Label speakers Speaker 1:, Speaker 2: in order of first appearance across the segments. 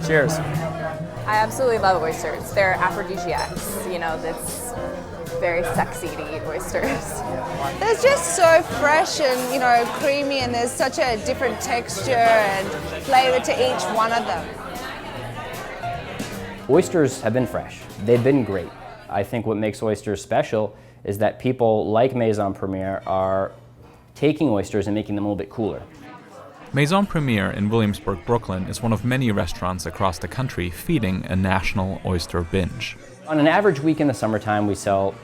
Speaker 1: Cheers.
Speaker 2: I absolutely love oysters. They're aphrodisiacs. You know, it's very sexy to eat oysters.
Speaker 3: They're just so fresh and, you know, creamy, and there's such a different texture and flavor to each one of them.
Speaker 4: Oysters have been fresh. They've been great. I think what makes oysters special is that people like Maison Premiere are taking oysters and making them a little bit cooler.
Speaker 5: Maison Premiere in Williamsburg, Brooklyn is one of many restaurants across the country feeding a national oyster binge.
Speaker 4: On an average week in the summertime, we sell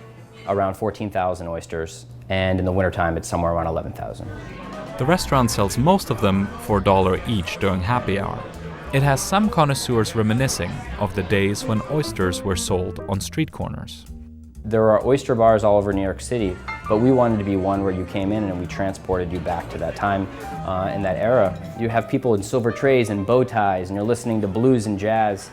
Speaker 4: around 14,000 oysters, and in the wintertime, it's somewhere around 11,000.
Speaker 5: The restaurant sells most of them for $1 each during happy hour. It has some connoisseurs reminiscing of the days when oysters were sold on street corners.
Speaker 4: There are oyster bars all over New York City, but we wanted to be one where you came in and we transported you back to that time in that era. You have people in silver trays and bow ties, and you're listening to blues and jazz.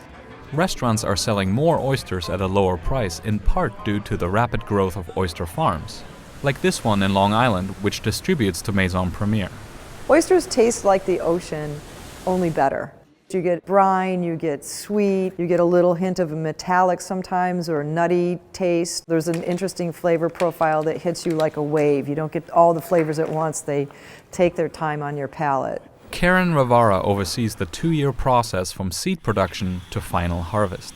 Speaker 5: Restaurants are selling more oysters at a lower price, in part due to the rapid growth of oyster farms, like this one in Long Island, which distributes to Maison Premiere.
Speaker 6: Oysters taste like the ocean, only better. You get brine, you get sweet, you get a little hint of a metallic sometimes or nutty taste. There's an interesting flavor profile that hits you like a wave. You don't get all the flavors at once. They take their time on your palate.
Speaker 5: Karen Ravara oversees the 2-year process from seed production to final harvest.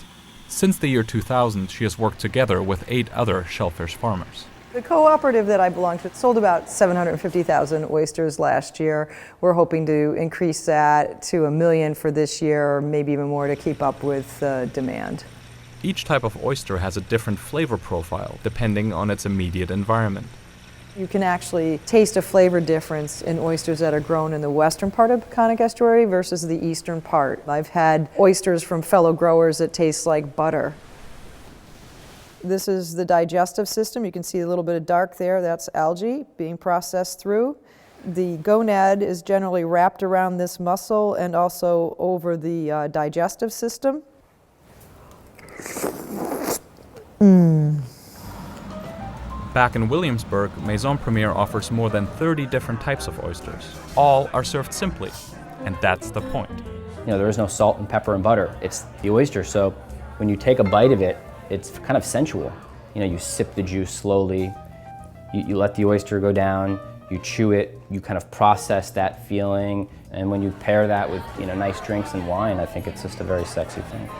Speaker 5: Since the year 2000, she has worked together with 8 other shellfish farmers.
Speaker 6: The cooperative that I belong to sold about 750,000 oysters last year. We're hoping to increase that to 1 million for this year, or maybe even more to keep up with demand.
Speaker 5: Each type of oyster has a different flavor profile depending on its immediate environment.
Speaker 6: You can actually taste a flavor difference in oysters that are grown in the western part of Peconic Estuary versus the eastern part. I've had oysters from fellow growers that taste like butter. This is the digestive system. You can see a little bit of dark there. That's algae being processed through. The gonad is generally wrapped around this muscle and also over the digestive system.
Speaker 5: Back in Williamsburg, Maison Premiere offers more than 30 different types of oysters. All are served simply, and that's the point.
Speaker 4: You know, there is no salt and pepper and butter. It's the oyster, so when you take a bite of it, it's kind of sensual. You know, you sip the juice slowly, you let the oyster go down, you chew it, you kind of process that feeling, and when you pair that with, you know, nice drinks and wine, I think it's just a very sexy thing.